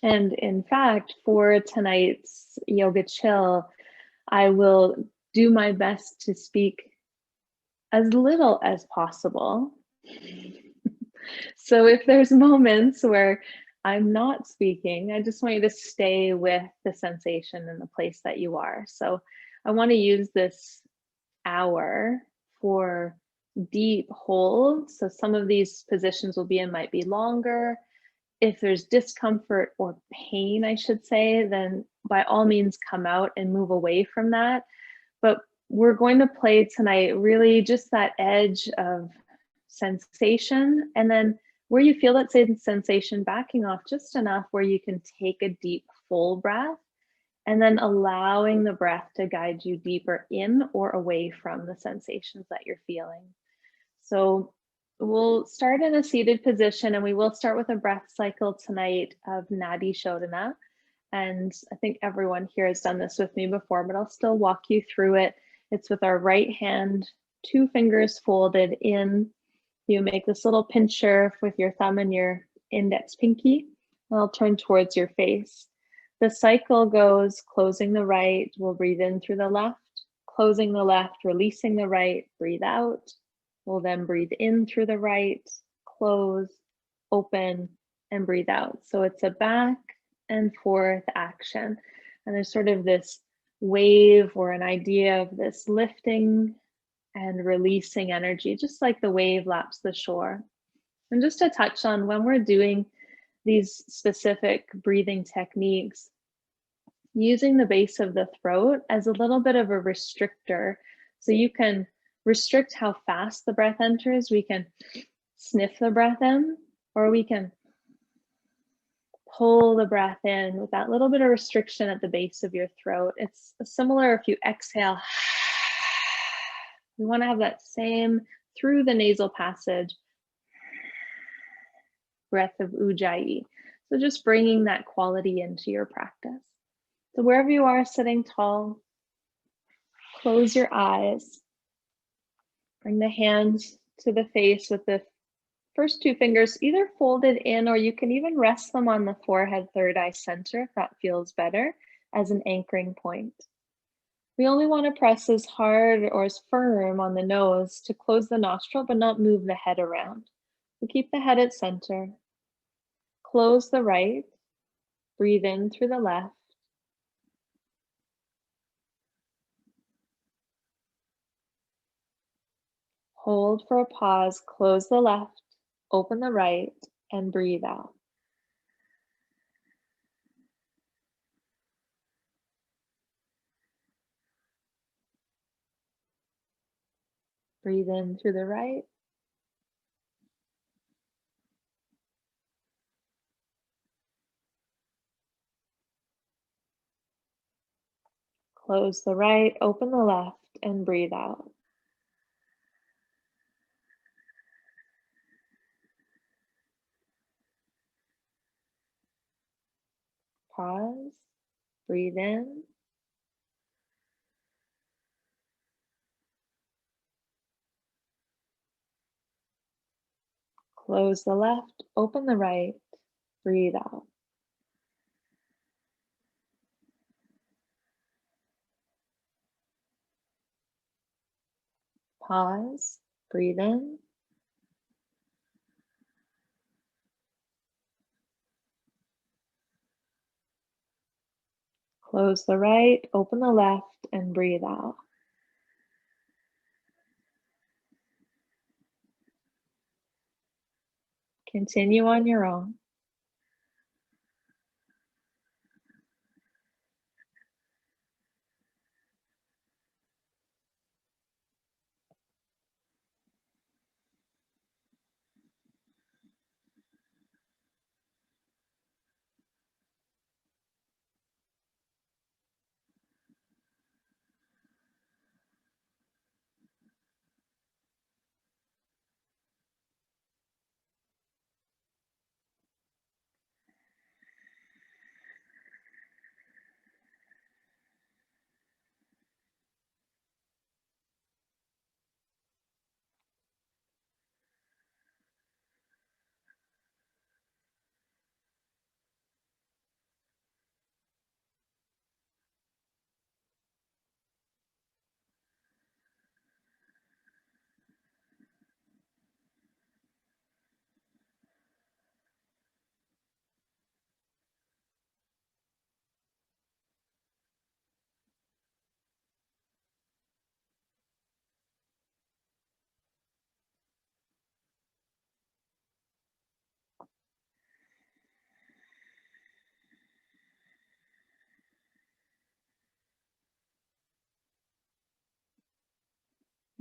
And in fact, for tonight's yoga chill, I will do my best to speak as little as possible. So if there's moments where I'm not speaking, I just want you to stay with the sensation and the place that you are. So I want to use this hour for deep holds. So some of these positions we'll be in might be longer. If there's discomfort or pain, I should say, then by all means come out and move away from that. But we're going to play tonight really just that edge of sensation, and then where you feel that same sensation, backing off just enough where you can take a deep full breath, and then allowing the breath to guide you deeper in or away from the sensations that you're feeling. So we'll start in a seated position, and we will start with a breath cycle tonight of Nadi Shodhana. And I think everyone here has done this with me before, but I'll still walk you through it. It's with our right hand, 2 fingers folded in. You make this little pincher with your thumb and your index pinky. And I'll turn towards your face. The cycle goes closing the right, we'll breathe in through the left, closing the left, releasing the right, breathe out. We'll then breathe in through the right, close, open, and breathe out. So it's a back and forth action. And there's sort of this wave or an idea of this lifting and releasing energy, just like the wave laps the shore. And just to touch on when we're doing these specific breathing techniques, using the base of the throat as a little bit of a restrictor. So you can restrict how fast the breath enters. We can sniff the breath in, or we can pull the breath in with that little bit of restriction at the base of your throat. It's similar if you exhale. We want to have that same through the nasal passage breath of Ujjayi. So just bringing that quality into your practice. So wherever you are sitting tall, close your eyes. Bring the hands to the face with the first 2 fingers either folded in, or you can even rest them on the forehead, third eye center if that feels better, as an anchoring point. We only want to press as hard or as firm on the nose to close the nostril, but not move the head around. So keep the head at center. Close the right, breathe in through the left. Hold for a pause, close the left, open the right, and breathe out. Breathe in through the right. Close the right, open the left, and breathe out. Pause, breathe in. Close the left, open the right, breathe out. Pause, breathe in. Close the right, open the left, and breathe out. Continue on your own.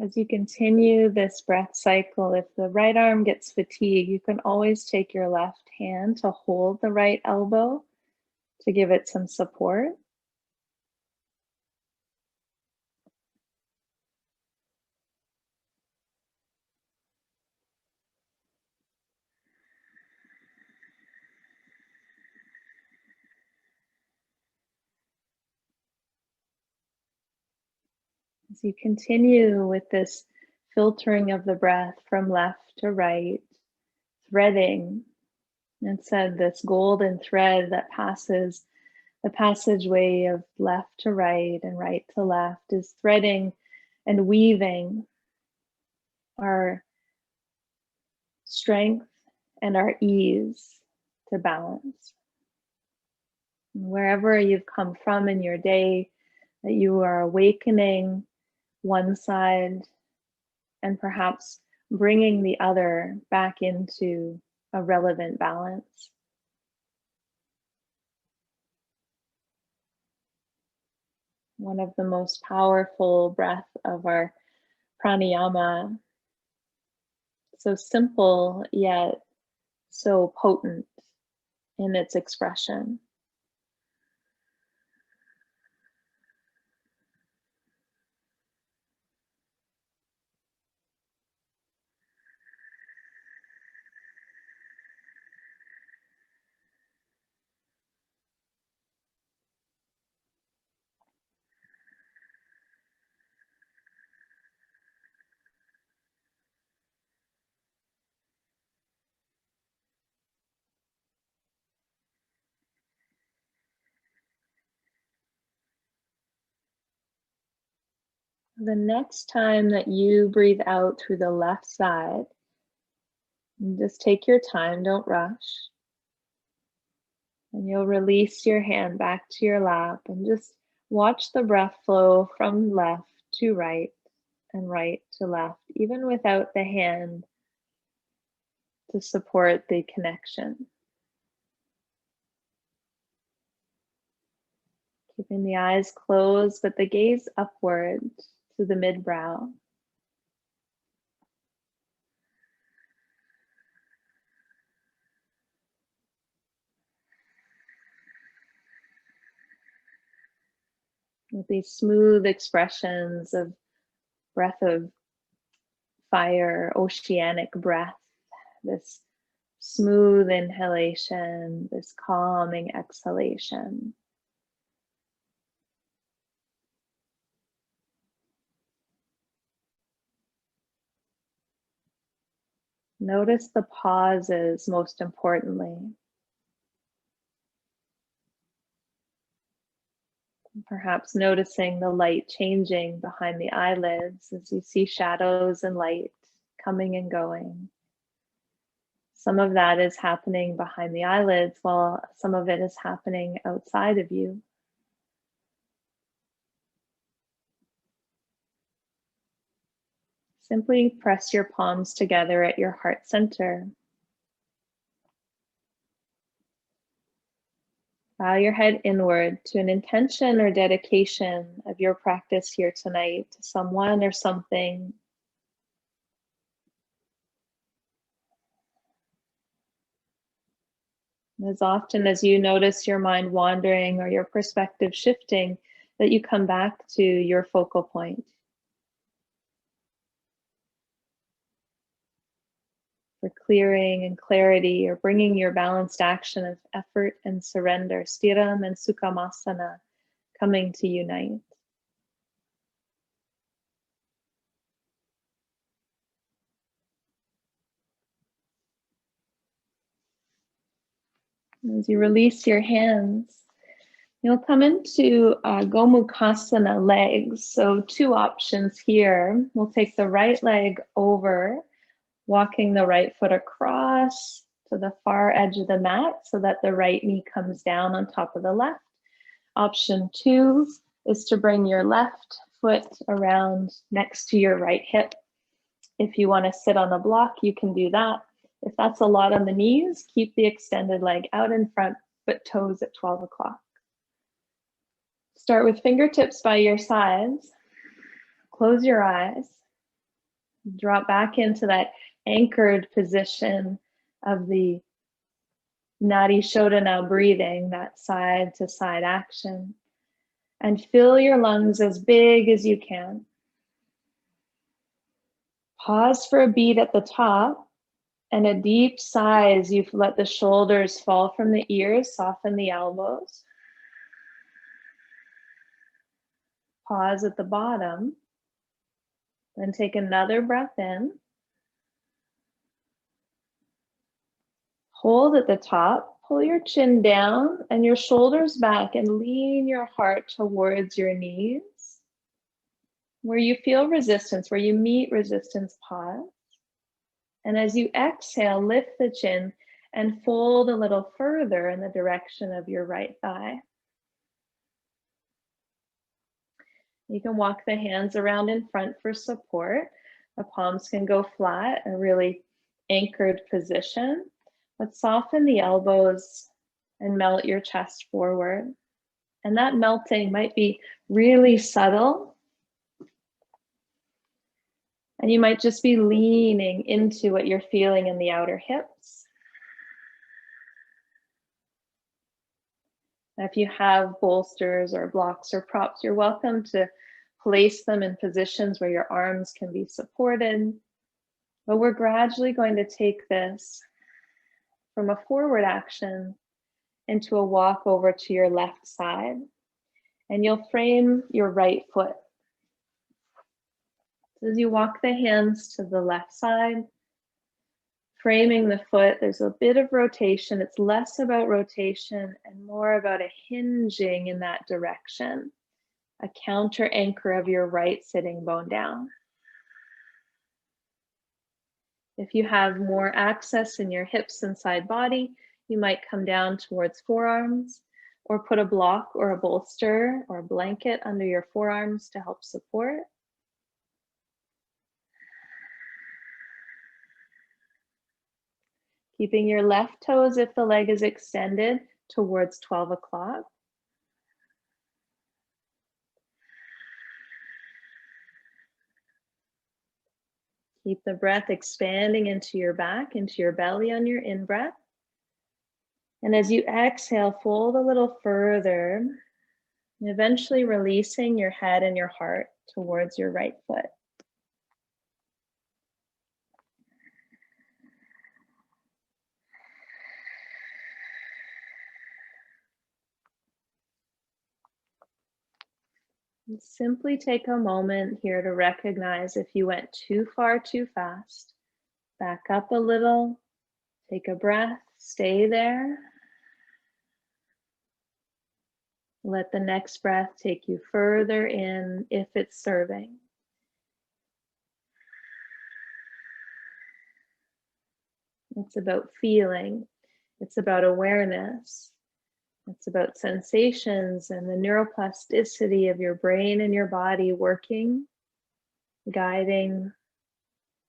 As you continue this breath cycle, if the right arm gets fatigued, you can always take your left hand to hold the right elbow to give it some support. As you continue with this filtering of the breath from left to right, threading, and said this golden thread that passes the passageway of left to right and right to left is threading and weaving our strength and our ease to balance. And wherever you've come from in your day, that you are awakening one side and perhaps bringing the other back into a relevant balance. One of the most powerful breath of our pranayama, so simple yet so potent in its expression. The next time that you breathe out through the left side, just take your time, don't rush. And you'll release your hand back to your lap and just watch the breath flow from left to right and right to left, even without the hand to support the connection. Keeping the eyes closed, but the gaze upward to the mid-brow. With these smooth expressions of breath of fire, oceanic breath, this smooth inhalation, this calming exhalation. Notice the pauses, most importantly. Perhaps noticing the light changing behind the eyelids as you see shadows and light coming and going. Some of that is happening behind the eyelids, while some of it is happening outside of you. Simply press your palms together at your heart center. Bow your head inward to an intention or dedication of your practice here tonight to someone or something. As often as you notice your mind wandering or your perspective shifting, that you come back to your focal point. For clearing and clarity, or bringing your balanced action of effort and surrender, Stiram and Sukhamasana, coming to unite. As you release your hands, you'll come into Gomukhasana legs. So 2 options here. We'll take the right leg over, walking the right foot across to the far edge of the mat so that the right knee comes down on top of the left. Option 2 is to bring your left foot around next to your right hip. If you want to sit on a block, you can do that. If that's a lot on the knees, keep the extended leg out in front, but toes at 12 o'clock. Start with fingertips by your sides. Close your eyes Drop back into that anchored position of the Nadi Shodhana breathing, that side to side action. And fill your lungs as big as you can. Pause for a beat at the top and a deep sigh as you let the shoulders fall from the ears, soften the elbows. Pause at the bottom. Then take another breath in. Hold at the top, pull your chin down and your shoulders back and lean your heart towards your knees. Where you feel resistance, where you meet resistance, pause. And as you exhale, lift the chin and fold a little further in the direction of your right thigh. You can walk the hands around in front for support. The palms can go flat, a really anchored position. But soften the elbows and melt your chest forward. And that melting might be really subtle. And you might just be leaning into what you're feeling in the outer hips. If you have bolsters or blocks or props, you're welcome to place them in positions where your arms can be supported. But we're gradually going to take this from a forward action into a walk over to your left side. And you'll frame your right foot. So as you walk the hands to the left side, framing the foot, there's a bit of rotation. It's less about rotation and more about a hinging in that direction, a counter anchor of your right sitting bone down. If you have more access in your hips and side body, you might come down towards forearms or put a block or a bolster or a blanket under your forearms to help support. Keeping your left toes, if the leg is extended, towards 12 o'clock. Keep the breath expanding into your back, into your belly on your in-breath. And as you exhale, fold a little further, and eventually releasing your head and your heart towards your right foot. And simply take a moment here to recognize if you went too far too fast. Back up a little, take a breath, stay there. Let the next breath take you further in if it's serving. It's about feeling. It's about awareness. It's about sensations and the neuroplasticity of your brain and your body working, guiding,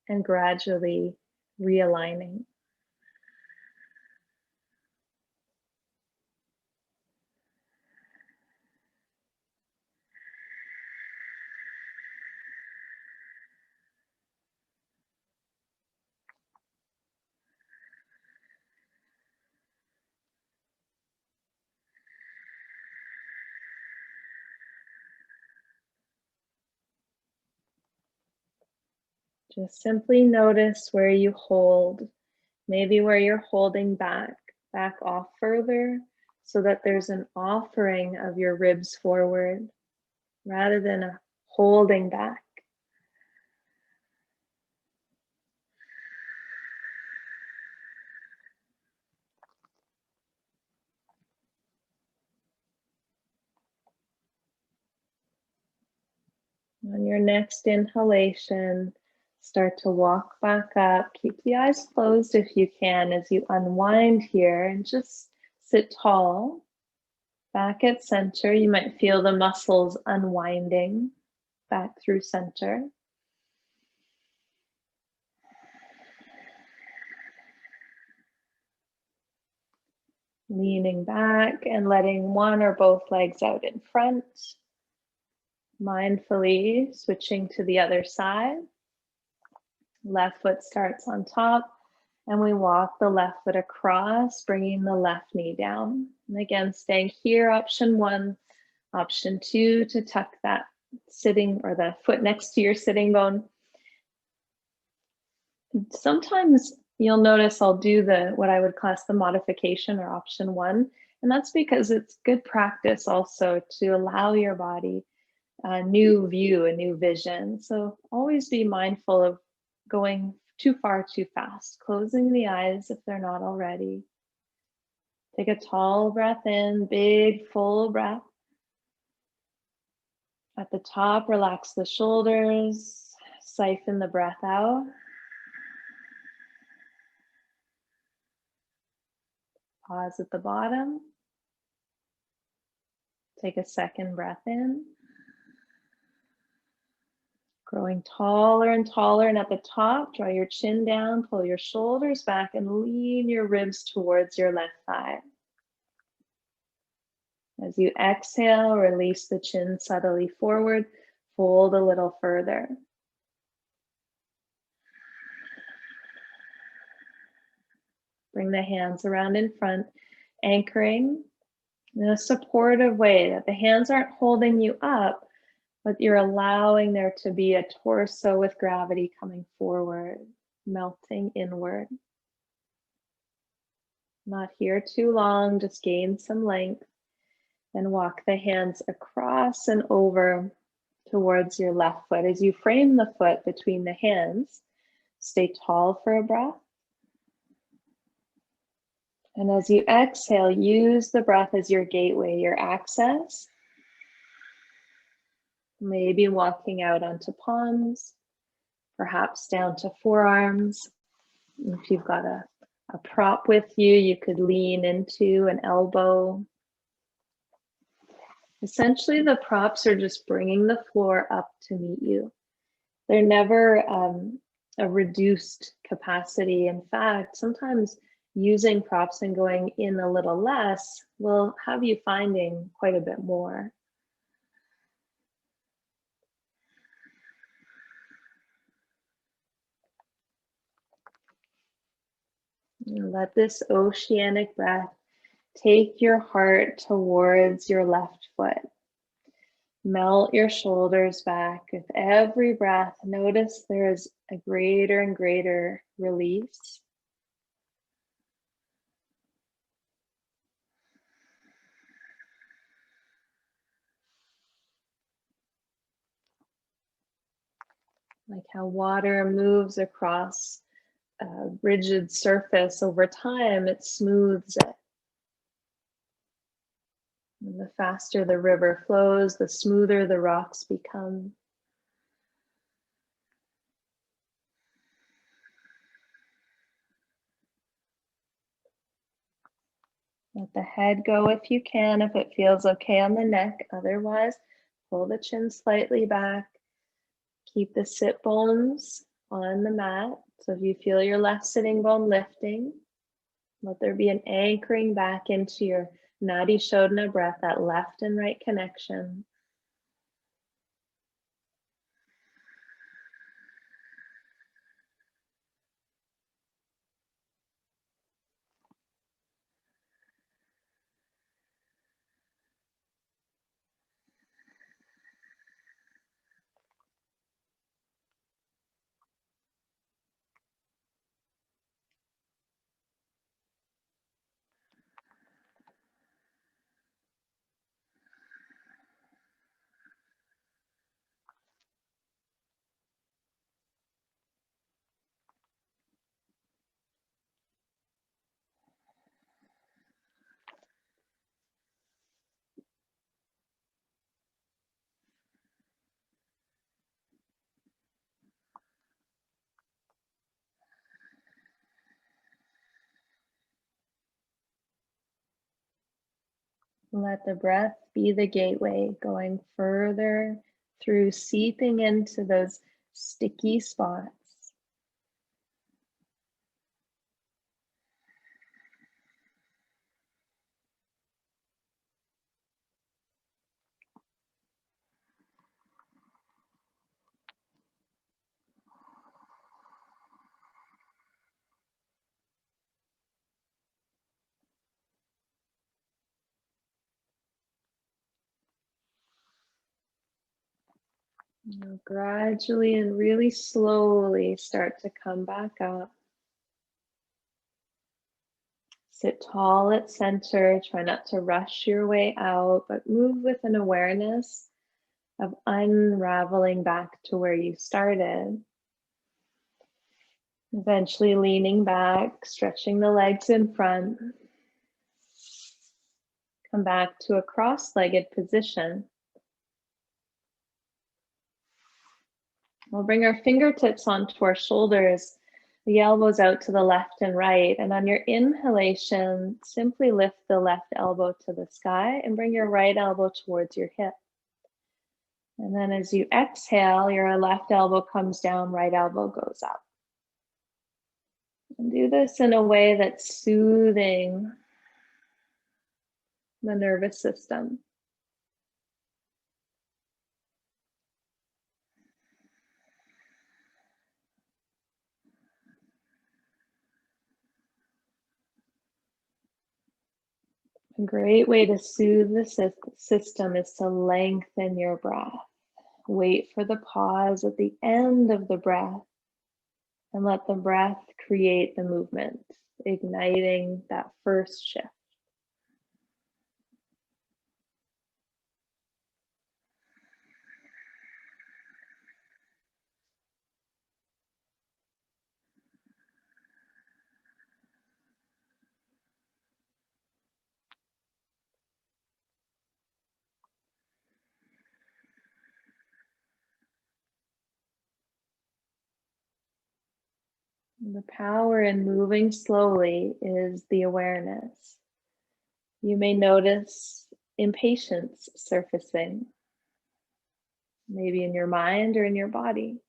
and gradually realigning. Just simply notice where you hold, maybe where you're holding back off further so that there's an offering of your ribs forward rather than a holding back. On your next inhalation, start to walk back up. Keep the eyes closed if you can as you unwind here and just sit tall. Back at center, you might feel the muscles unwinding back through center. Leaning back and letting one or both legs out in front. Mindfully switching to the other side. Left foot starts on top, and we walk the left foot across, bringing the left knee down. And again, staying here, option one. Option two, to tuck that sitting or the foot next to your sitting bone. Sometimes you'll notice I'll do what I would class the modification or option one. And that's because it's good practice also to allow your body a new view, a new vision. So always be mindful of going too far too fast, closing the eyes if they're not already. Take a tall breath in, big full breath. At the top, relax the shoulders, siphon the breath out. Pause at the bottom. Take a second breath in. Growing taller and taller, and at the top, draw your chin down, pull your shoulders back, and lean your ribs towards your left thigh. As you exhale, release the chin subtly forward, fold a little further. Bring the hands around in front, anchoring in a supportive way that the hands aren't holding you up, but you're allowing there to be a torso with gravity coming forward, melting inward. Not here too long, just gain some length. Then walk the hands across and over towards your left foot. As you frame the foot between the hands, stay tall for a breath. And as you exhale, use the breath as your gateway, your access. Maybe walking out onto palms, perhaps down to forearms. If you've got a prop with you, you could lean into an elbow. Essentially, the props are just bringing the floor up to meet you. They're never a reduced capacity. In fact, sometimes using props and going in a little less will have you finding quite a bit more. And let this oceanic breath take your heart towards your left foot. Melt your shoulders back. With every breath, notice there is a greater and greater release. Like how water moves across a rigid surface over time, it smooths it. And the faster the river flows, the smoother the rocks become. Let the head go if you can, if it feels okay on the neck. Otherwise, pull the chin slightly back. Keep the sit bones on the mat. So if you feel your left sitting bone lifting, let there be an anchoring back into your Nadi Shodhana breath, that left and right connection. Let the breath be the gateway, going further through, seeping into those sticky spots. Now gradually and really slowly start to come back up. Sit tall at center. Try not to rush your way out, but move with an awareness of unraveling back to where you started. Eventually leaning back, stretching the legs in front. Come back to a cross-legged position. We'll bring our fingertips onto our shoulders, the elbows out to the left and right. And on your inhalation, simply lift the left elbow to the sky and bring your right elbow towards your hip. And then as you exhale, your left elbow comes down, right elbow goes up. And do this in a way that's soothing the nervous system. A great way to soothe the system is to lengthen your breath. Wait for the pause at the end of the breath and let the breath create the movement, igniting that first shift. The power in moving slowly is the awareness. You may notice impatience surfacing, maybe in your mind or in your body.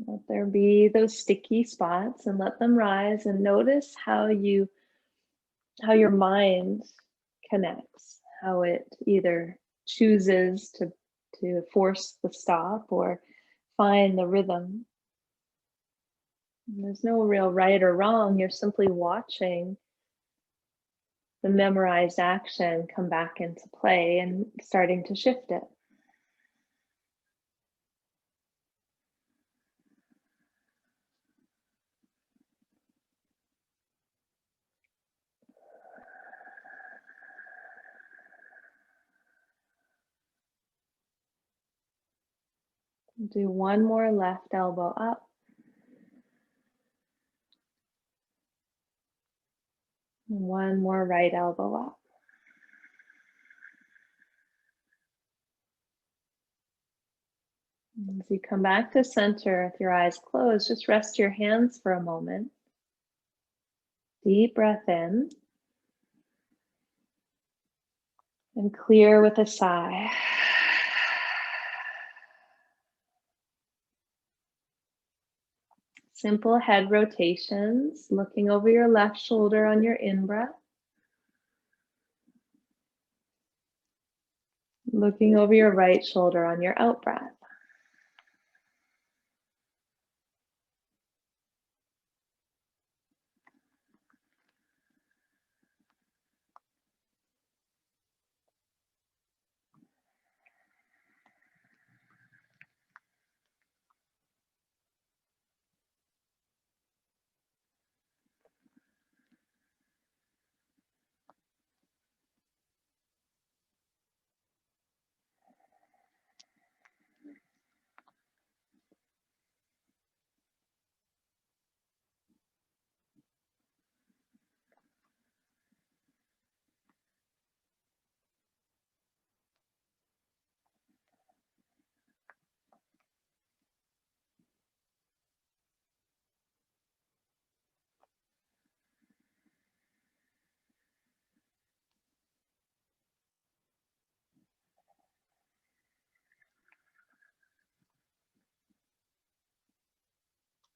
Let there be those sticky spots and let them rise, and notice how your mind connects, how it either chooses to force the stop or find the rhythm. And there's no real right or wrong. You're simply watching the memorized action come back into play and starting to shift it. Do one more left elbow up. And one more right elbow up. As you come back to center with your eyes closed, just rest your hands for a moment. Deep breath in. And clear with a sigh. Simple head rotations, looking over your left shoulder on your in-breath. Looking over your right shoulder on your out-breath.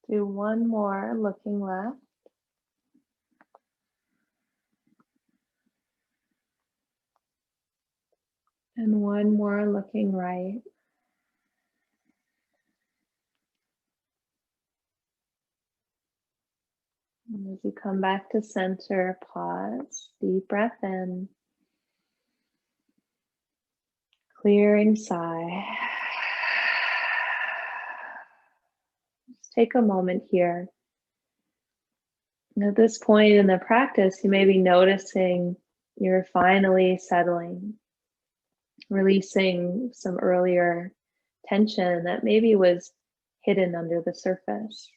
Do one more, looking left. And one more, looking right. And as you come back to center, pause, deep breath in. Clearing sigh. Just take a moment here. And at this point in the practice, you may be noticing you're finally settling, releasing some earlier tension that maybe was hidden under the surface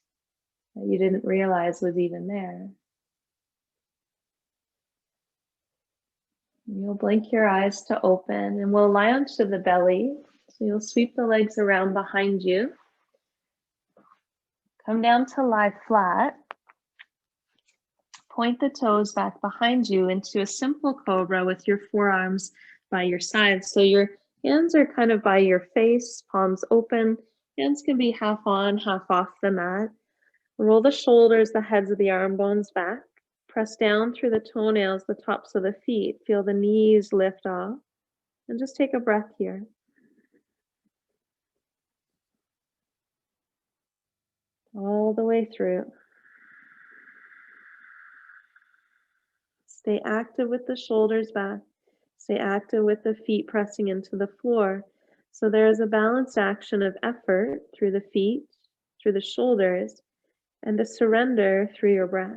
that you didn't realize was even there. You'll blink your eyes to open and we'll lie onto the belly. So you'll sweep the legs around behind you. Come down to lie flat. Point the toes back behind you into a simple cobra with your forearms by your sides. So your hands are kind of by your face, palms open. Hands can be half on, half off the mat. Roll the shoulders, the heads of the arm bones back. Press down through the toenails, the tops of the feet. Feel the knees lift off. And just take a breath here. All the way through. Stay active with the shoulders back. Stay active with the feet pressing into the floor. So there is a balanced action of effort through the feet, through the shoulders, and a surrender through your breath.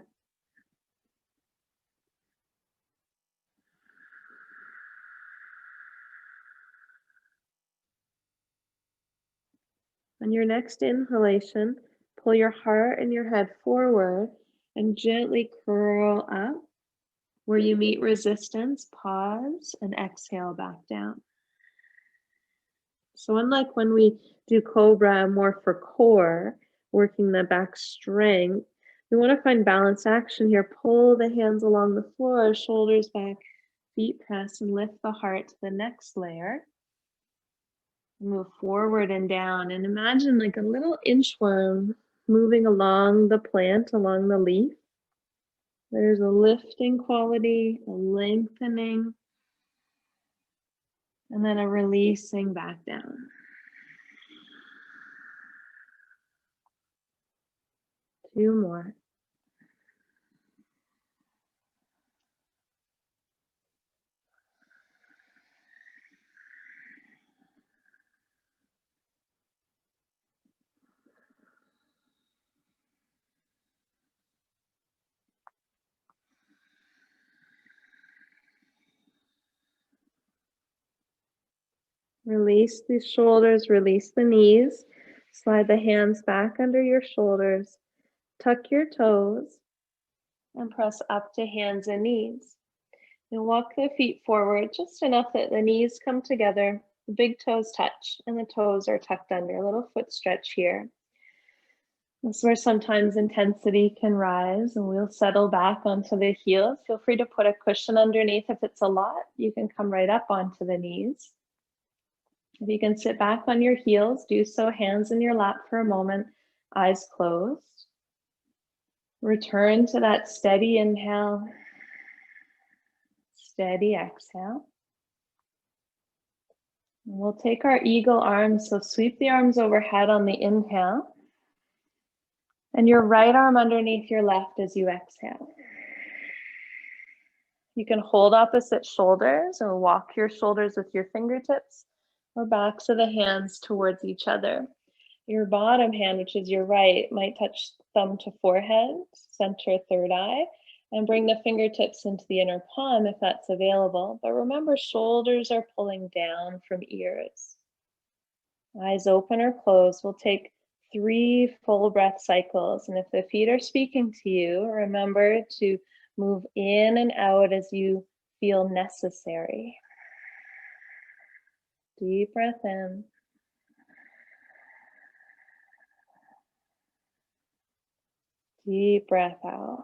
On your next inhalation, pull your heart and your head forward and gently curl up. Where you meet resistance, pause and exhale back down. So unlike when we do Cobra more for core, working the back strength, we want to find balanced action here. Pull the hands along the floor, shoulders back, feet press, and lift the heart to the next layer. Move forward and down, and imagine like a little inchworm moving along the plant, along the leaf. There's a lifting quality, a lengthening, and then a releasing back down. Two more. Release the shoulders, release the knees. Slide the hands back under your shoulders. Tuck your toes and press up to hands and knees. And walk the feet forward just enough that the knees come together, the big toes touch, and the toes are tucked under. A little foot stretch here. This is where sometimes intensity can rise, and we'll settle back onto the heels. Feel free to put a cushion underneath if it's a lot. You can come right up onto the knees. If you can sit back on your heels, do so, hands in your lap for a moment, eyes closed. Return to that steady inhale, steady exhale. And we'll take our eagle arms, so sweep the arms overhead on the inhale, and your right arm underneath your left as you exhale. You can hold opposite shoulders or walk your shoulders with your fingertips or backs of the hands towards each other. Your bottom hand, which is your right, might touch thumb to forehead, center third eye, and bring the fingertips into the inner palm if that's available. But remember, shoulders are pulling down from ears. Eyes open or closed. We'll take 3 full breath cycles. And if the feet are speaking to you, remember to move in and out as you feel necessary. Deep breath in. Deep breath out.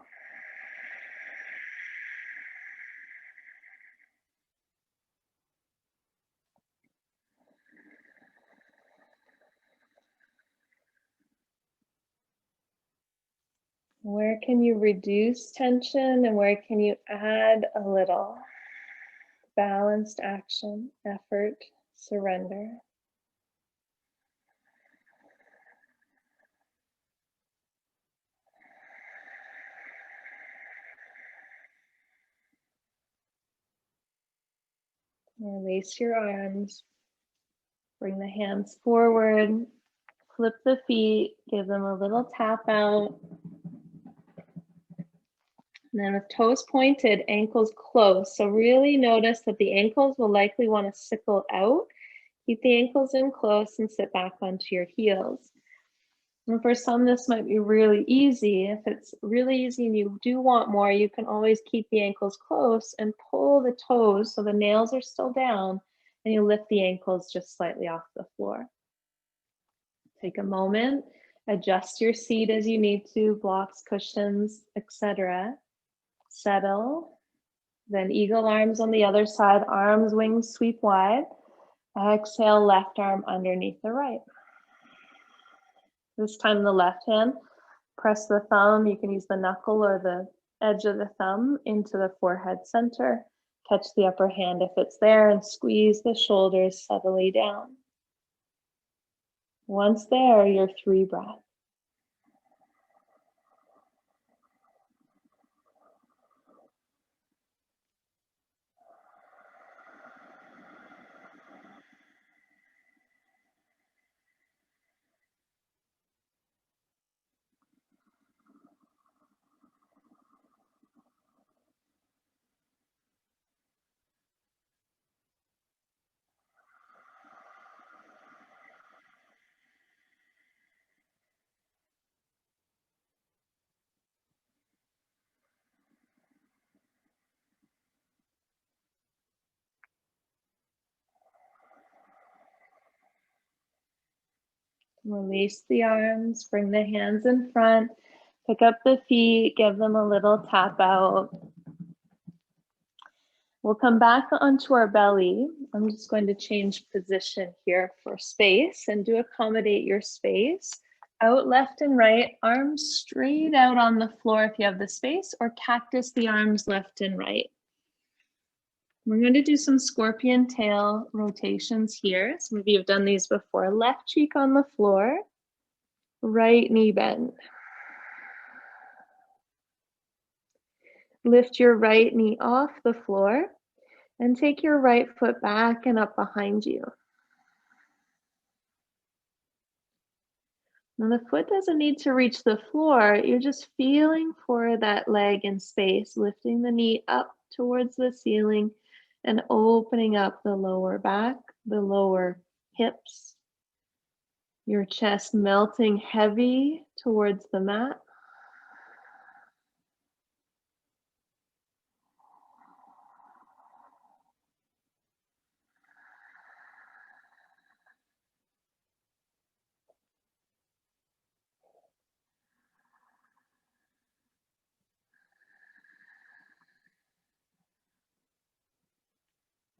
Where can you reduce tension and where can you add a little? Balanced action, effort, surrender. Release your arms. Bring the hands forward, flip the feet, give them a little tap out. And then with toes pointed, ankles close. So really notice that the ankles will likely want to sickle out. Keep the ankles in close and sit back onto your heels. And for some, this might be really easy. If it's really easy and you do want more, you can always keep the ankles close and pull the toes so the nails are still down, and you lift the ankles just slightly off the floor. Take a moment, adjust your seat as you need to, blocks, cushions, etc. Settle. Then eagle arms on the other side, arms, wings sweep wide. Exhale, left arm underneath the right. This time the left hand, press the thumb. You can use the knuckle or the edge of the thumb into the forehead center. Catch the upper hand if it's there and squeeze the shoulders subtly down. Once there, your 3 breaths. Release the arms, bring the hands in front, pick up the feet, give them a little tap out. We'll come back onto our belly. I'm just going to change position here for space and do accommodate your space. Out left and right, arms straight out on the floor if you have the space, or cactus the arms left and right. We're going to do some scorpion tail rotations here. Some of you have done these before. Left cheek on the floor, right knee bend. Lift your right knee off the floor and take your right foot back and up behind you. Now the foot doesn't need to reach the floor. You're just feeling for that leg in space, lifting the knee up towards the ceiling and opening up the lower back, the lower hips. Your chest melting heavy towards the mat.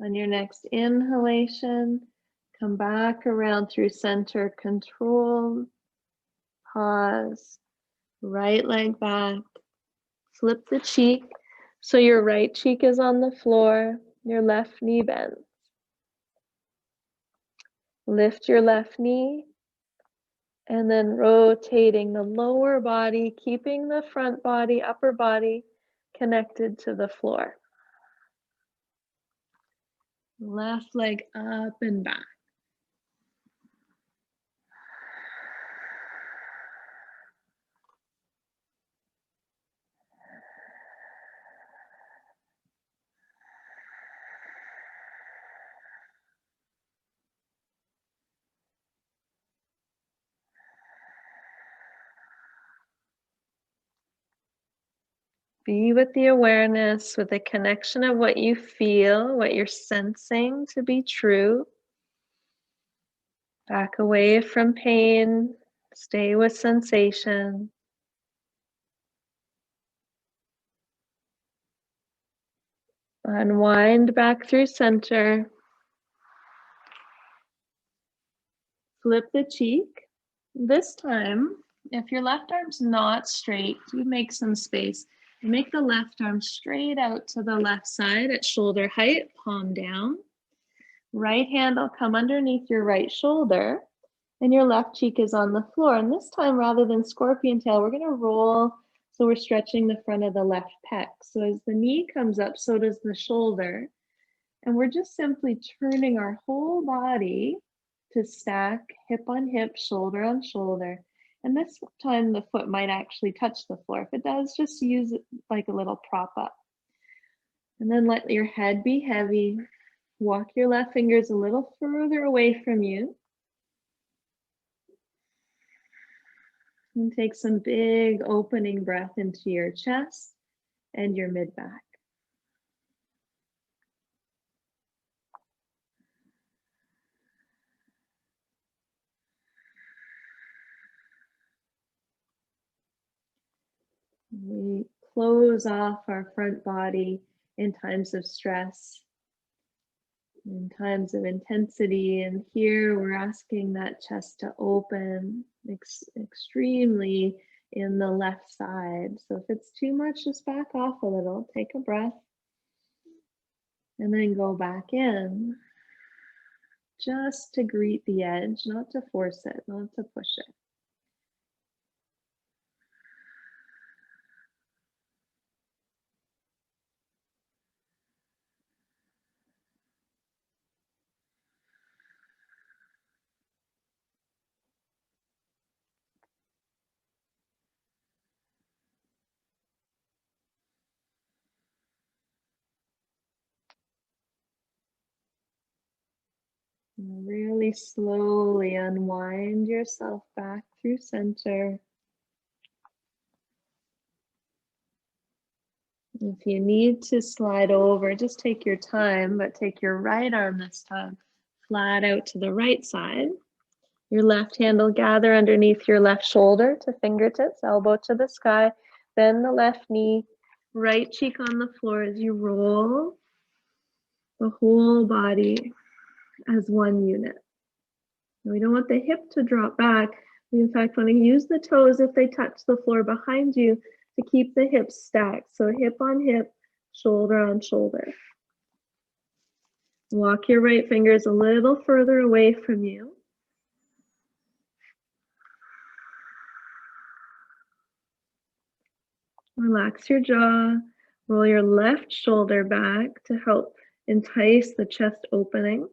On your next inhalation, come back around through center, control, pause, right leg back, flip the cheek. So your right cheek is on the floor, your left knee bends. Lift your left knee, and then rotating the lower body, keeping the front body, upper body connected to the floor. Left leg up and back. Be with the awareness, with the connection of what you feel, what you're sensing to be true. Back away from pain, stay with sensation. Unwind back through center. Flip the cheek. This time, if your left arm's not straight, you make some space. Make the left arm straight out to the left side at shoulder height, palm down. Right hand will come underneath your right shoulder, and your left cheek is on the floor. And this time, rather than scorpion tail, we're gonna roll, so we're stretching the front of the left pec. So as the knee comes up, so does the shoulder. And we're just simply turning our whole body to stack hip on hip, shoulder on shoulder. And this time the foot might actually touch the floor. If it does, just use it like a little prop up. And then let your head be heavy. Walk your left fingers a little further away from you. And take some big opening breath into your chest and your mid-back. We close off our front body in times of stress, in times of intensity, and here we're asking that chest to open extremely in the left side. So if it's too much, just back off a little, take a breath, and then go back in, just to greet the edge, not to force it, not to push it. Really slowly unwind yourself back through center. If you need to slide over, just take your time, but take your right arm this time flat out to the right side. Your left hand will gather underneath your left shoulder to fingertips, elbow to the sky. Bend the left knee, right cheek on the floor as you roll the whole body as one unit. We don't want the hip to drop back. We in fact want to use the toes if they touch the floor behind you to keep the hips stacked. So hip on hip, shoulder on shoulder. Walk your right fingers a little further away from you. Relax your jaw. Roll your left shoulder back to help entice the chest opening.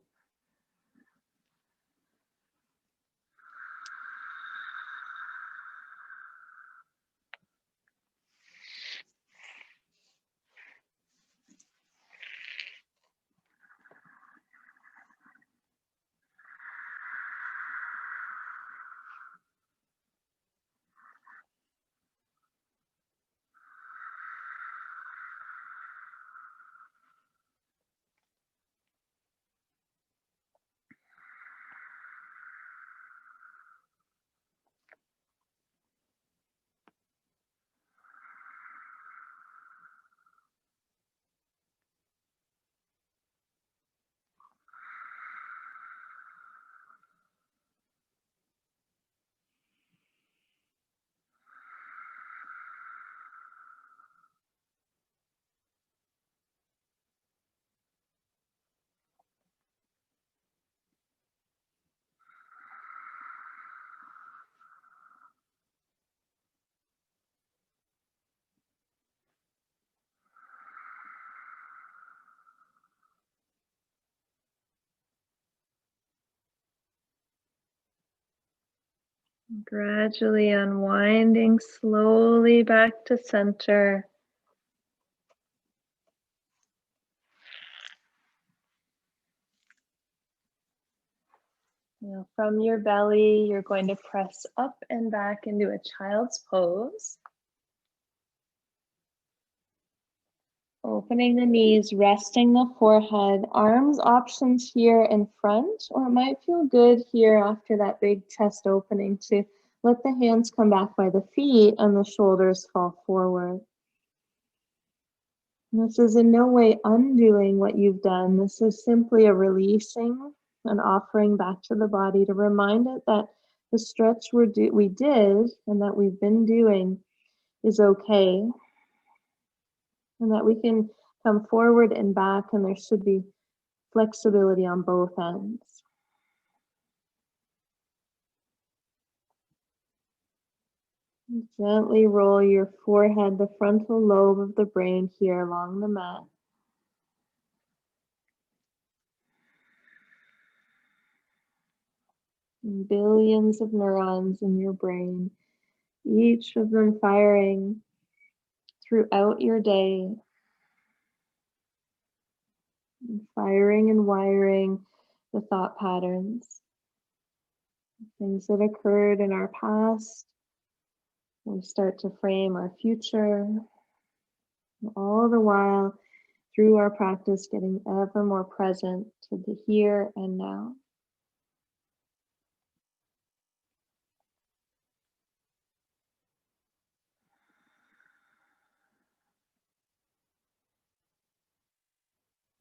Gradually unwinding slowly back to center. Now from your belly, you're going to press up and back into a child's pose. Opening the knees, resting the forehead, arms options here in front, or it might feel good here after that big chest opening to let the hands come back by the feet and the shoulders fall forward. And this is in no way undoing what you've done. This is simply a releasing and offering back to the body to remind it that the stretch we did and that we've been doing is okay. And that we can come forward and back, and there should be flexibility on both ends. Gently roll your forehead, the frontal lobe of the brain here along the mat. Billions of neurons in your brain, each of them firing throughout your day, firing and wiring the thought patterns, things that occurred in our past. We start to frame our future, all the while through our practice getting ever more present to the here and now.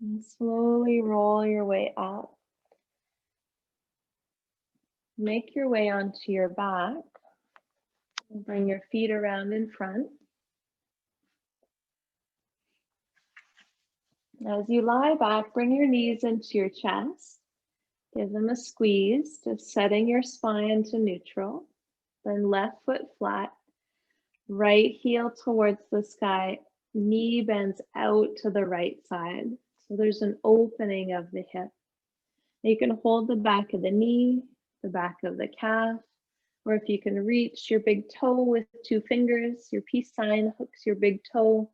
And slowly roll your way up. Make your way onto your back. Bring your feet around in front. As you lie back, bring your knees into your chest. Give them a squeeze, just setting your spine to neutral. Then left foot flat, right heel towards the sky, knee bends out to the right side. So there's an opening of the hip. You can hold the back of the knee, the back of the calf, or if you can reach your big toe with 2 fingers, your peace sign hooks your big toe,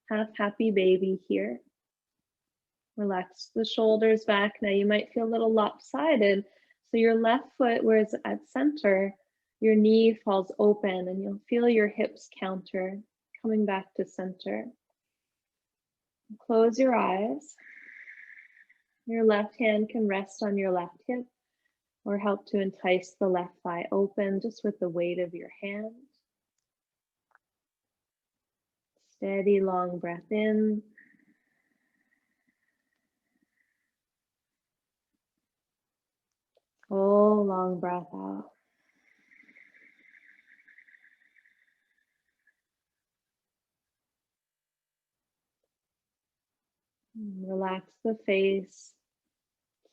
half happy baby here. Relax the shoulders back. Now you might feel a little lopsided. So your left foot, where it's at center, your knee falls open and you'll feel your hips counter, coming back to center. Close your eyes. Your left hand can rest on your left hip or help to entice the left thigh open just with the weight of your hand. Steady, long breath in. Full, long breath out. Relax the face.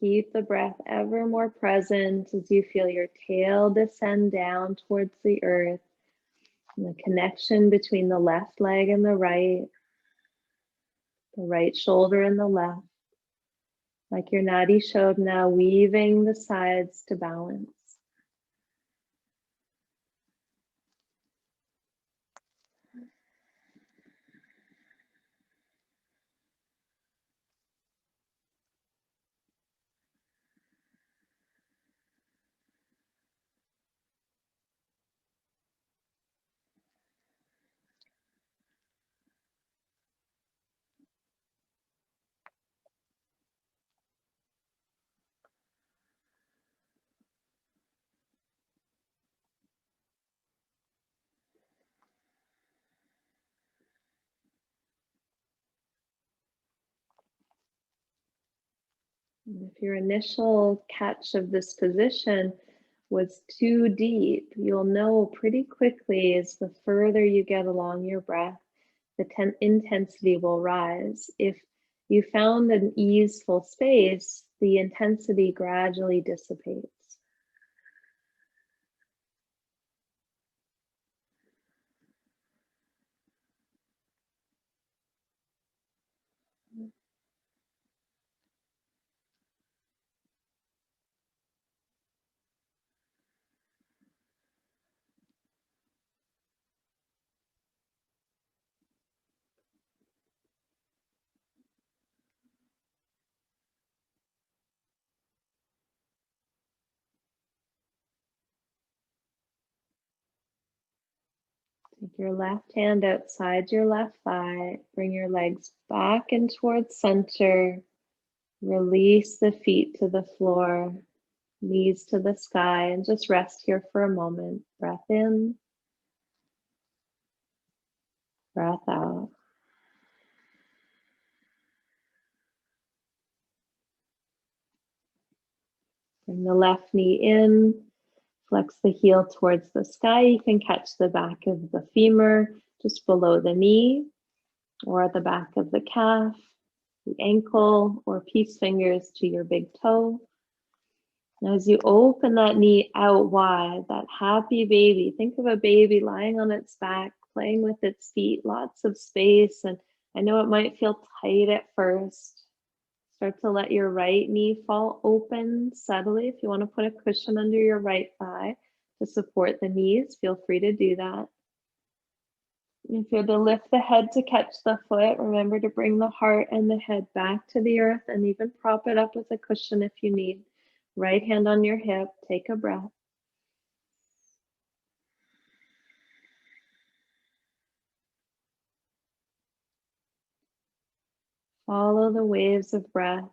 Keep the breath ever more present as you feel your tail descend down towards the earth. And the connection between the left leg and the right shoulder and the left. Like your Nadi Shodhana, weaving the sides to balance. And if your initial catch of this position was too deep, you'll know pretty quickly as the further you get along your breath, the intensity will rise. If you found an easeful space, the intensity gradually dissipates. Take your left hand outside your left thigh. Bring your legs back and towards center. Release the feet to the floor, knees to the sky, and just rest here for a moment. Breath in, breath out. Bring the left knee in. Flex the heel towards the sky. You can catch the back of the femur just below the knee or at the back of the calf, the ankle, or peace fingers to your big toe. And as you open that knee out wide, that happy baby, think of a baby lying on its back, playing with its feet, lots of space. And I know it might feel tight at first. Start to let your right knee fall open subtly. If you want to put a cushion under your right thigh to support the knees, feel free to do that. If you're to lift the head to catch the foot, remember to bring the heart and the head back to the earth and even prop it up with a cushion if you need. Right hand on your hip, take a breath. Follow the waves of breath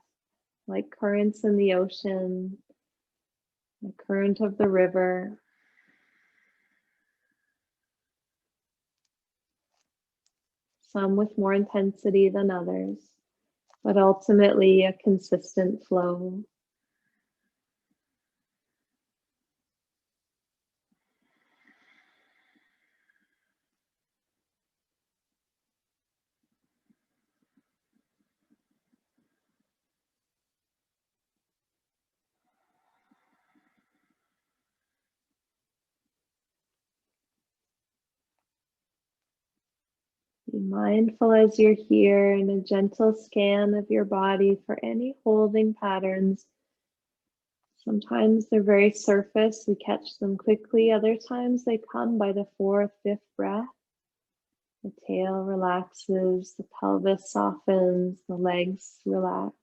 like currents in the ocean, the current of the river. Some with more intensity than others, but ultimately a consistent flow. Be mindful as you're here in a gentle scan of your body for any holding patterns. Sometimes they're very surface, we catch them quickly. Other times they come by the fourth, fifth breath. The tail relaxes, the pelvis softens, the legs relax.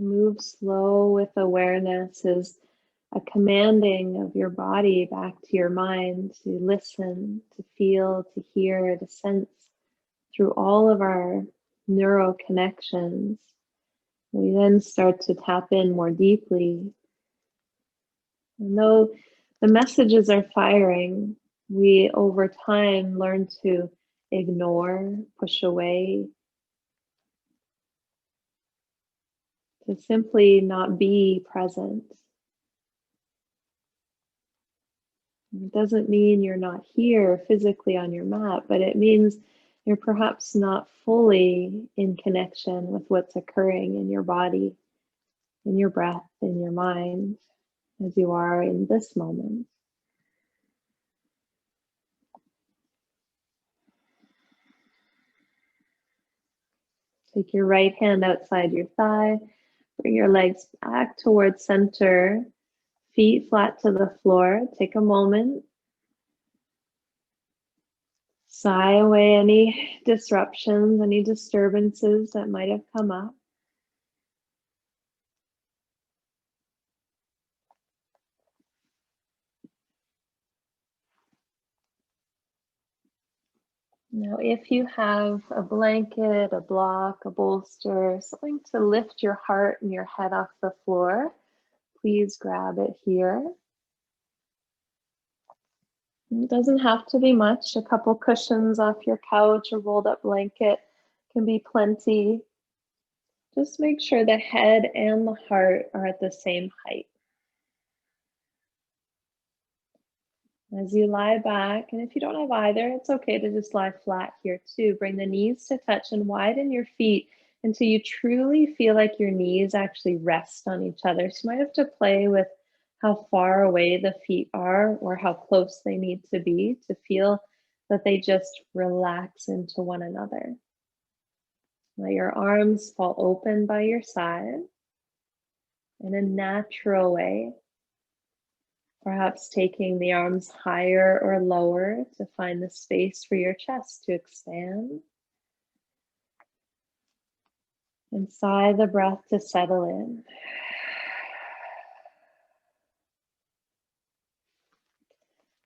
Move slow with awareness is a commanding of your body back to your mind to listen, to feel, to hear, to sense through all of our neural connections. We then start to tap in more deeply. And though the messages are firing, we over time learn to ignore, push away, to simply not be present. It doesn't mean you're not here physically on your mat, but it means you're perhaps not fully in connection with what's occurring in your body, in your breath, in your mind, as you are in this moment. Take your right hand outside your thigh, bring your legs back towards center, feet flat to the floor. Take a moment. Sigh away any disruptions, any disturbances that might have come up. Now, if you have a blanket, a block, a bolster, something to lift your heart and your head off the floor, please grab it here. It doesn't have to be much. A couple cushions off your couch, a rolled up blanket can be plenty. Just make sure the head and the heart are at the same height. As you lie back, and if you don't have either, it's okay to just lie flat here too. Bring the knees to touch and widen your feet until you truly feel like your knees actually rest on each other. So you might have to play with how far away the feet are or how close they need to be to feel that they just relax into one another. Let your arms fall open by your side in a natural way. Perhaps taking the arms higher or lower to find the space for your chest to expand. And sigh the breath to settle in.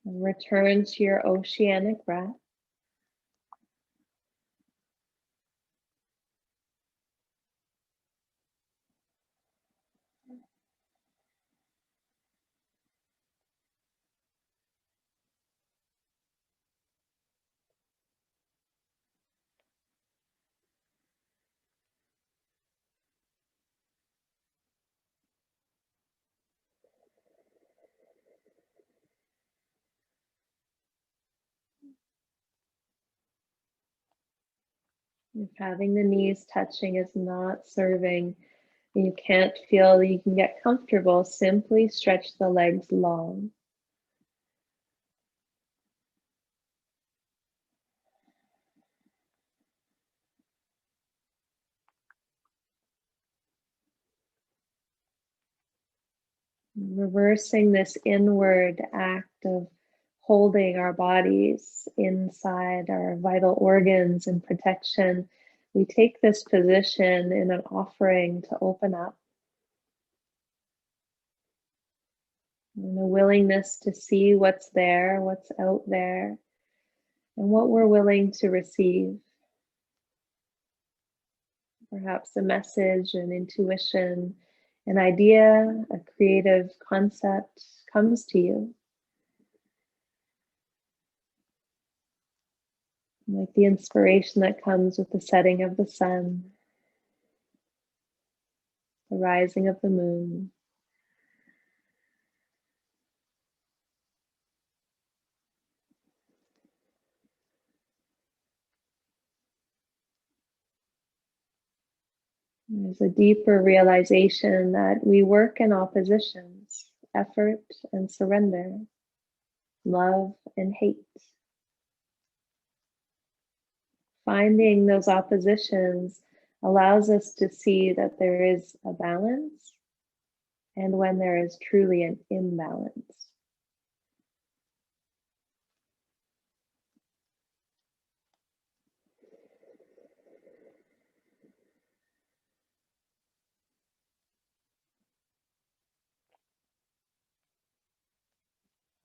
And return to your oceanic breath. If having the knees touching is not serving, and you can't feel that you can get comfortable, simply stretch the legs long. Reversing this inward act of holding our bodies inside our vital organs and protection, we take this position in an offering to open up, and a willingness to see what's there, what's out there, and what we're willing to receive. Perhaps a message, an intuition, an idea, a creative concept comes to you. Like the inspiration that comes with the setting of the sun, the rising of the moon. There's a deeper realization that we work in oppositions, effort and surrender, love and hate. Finding those oppositions allows us to see that there is a balance and when there is truly an imbalance.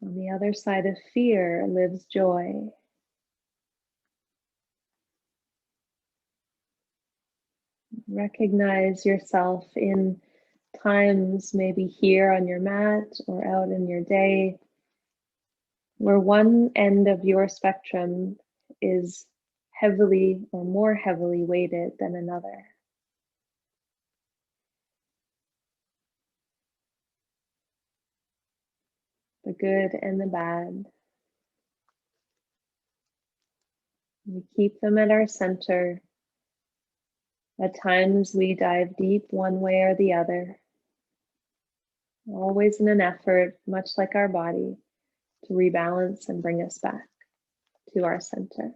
On the other side of fear lives joy. Recognize yourself in times, maybe here on your mat or out in your day, where one end of your spectrum is heavily or more heavily weighted than another. The good and the bad. We keep them at our center. At times we dive deep one way or the other, always in an effort, much like our body, to rebalance and bring us back to our center.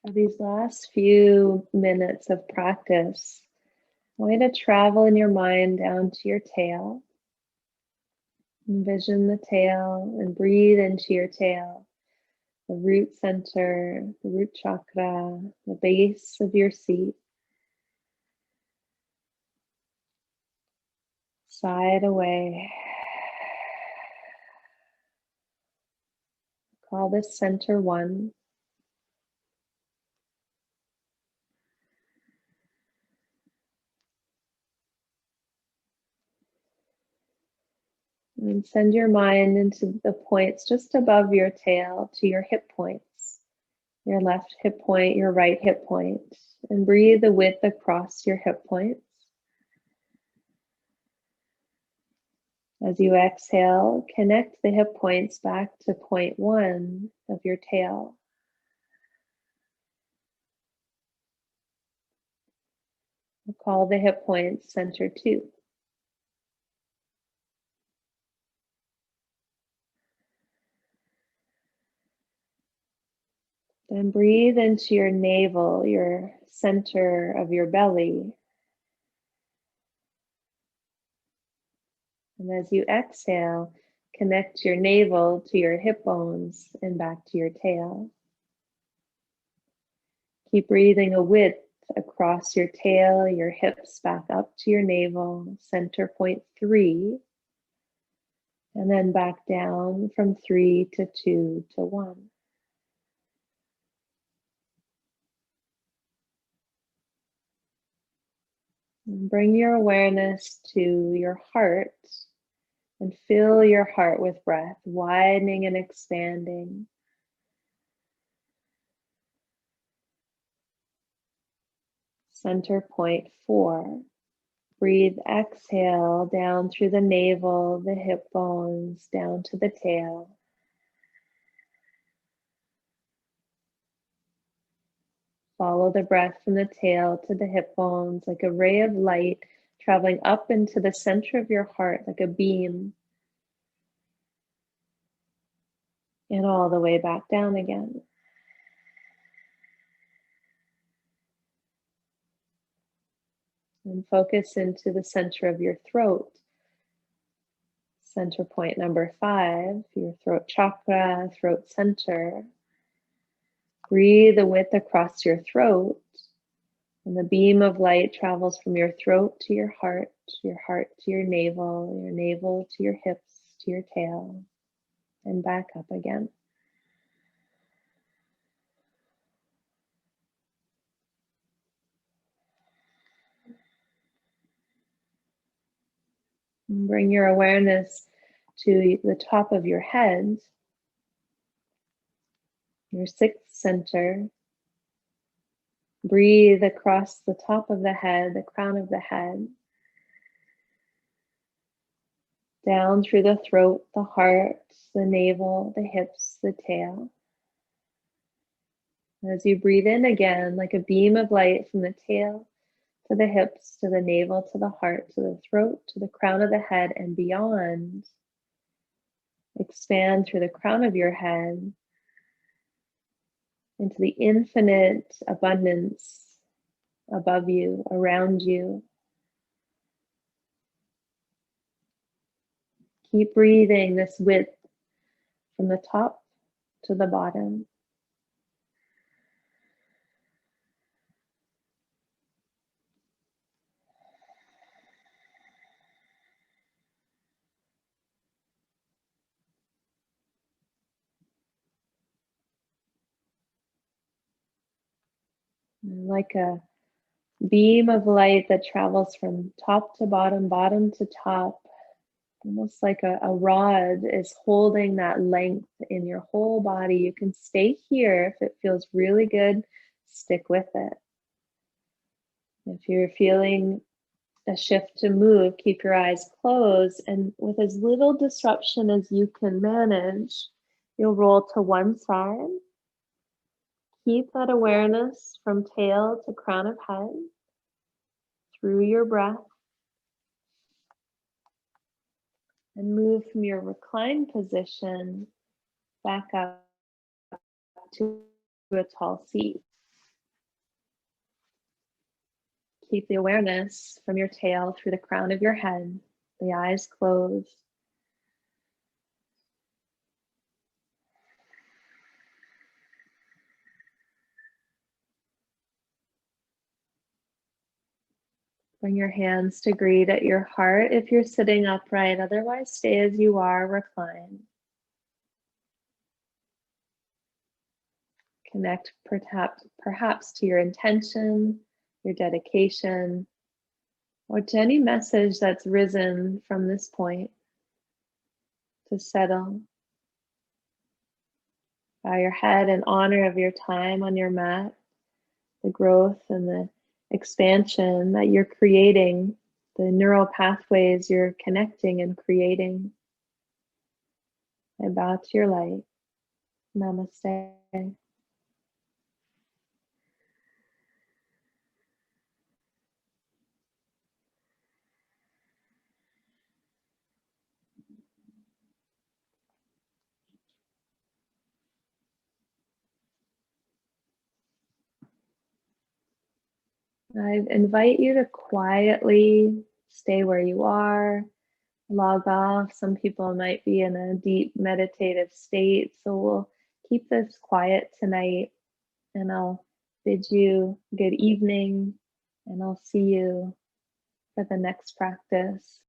For these last few minutes of practice, I want you to travel in your mind down to your tail. Envision the tail and breathe into your tail, the root center, the root chakra, the base of your seat. Sigh it away. Call this center one. And send your mind into the points just above your tail to your hip points. Your left hip point, your right hip point. And breathe the width across your hip points. As you exhale, connect the hip points back to point one of your tail. We'll call the hip points center two. Then breathe into your navel, your center of your belly. And as you exhale, Connect your navel to your hip bones and back to your tail. Keep breathing a width across your tail, your hips back up to your navel, center point 3, and then back down from 3 to 2 to 1. And bring your awareness to your heart and fill your heart with breath, widening and expanding. Center point 4. Breathe, exhale down through the navel, the hip bones, down to the tail. Follow the breath from the tail to the hip bones like a ray of light traveling up into the center of your heart like a beam. And all the way back down again. And focus into the center of your throat. Center point number 5, your throat chakra, throat center. Breathe a width across your throat, and the beam of light travels from your throat to your heart to your navel to your hips, to your tail, and back up again. And bring your awareness to the top of your head, your 6th center. Breathe across the top of the head, the crown of the head, down through the throat, the heart, the navel, the hips, the tail. As you breathe in again, like a beam of light from the tail to the hips, to the navel, to the heart, to the throat, to the crown of the head, and beyond. Expand through the crown of your head into the infinite abundance above you, around you. Keep breathing this width from the top to the bottom. Like a beam of light that travels from top to bottom, bottom to top, almost like a rod is holding that length in your whole body. You can stay here if it feels really good, stick with it. If you're feeling a shift to move, keep your eyes closed, and with as little disruption as you can manage, you'll roll to one side. Keep that awareness from tail to crown of head through your breath, and move from your reclined position back up to a tall seat. Keep the awareness from your tail through the crown of your head, the eyes closed. Bring your hands to greet at your heart if you're sitting upright, otherwise stay as you are, reclined. Connect perhaps to your intention, your dedication, or to any message that's risen from this point to settle. Bow your head in honor of your time on your mat, the growth and the expansion that you're creating, the neural pathways you're connecting and creating. And bow to your light. Namaste. I invite you to quietly stay where you are, log off. Some people might be in a deep meditative state. So we'll keep this quiet tonight, and I'll bid you good evening, and I'll see you for the next practice.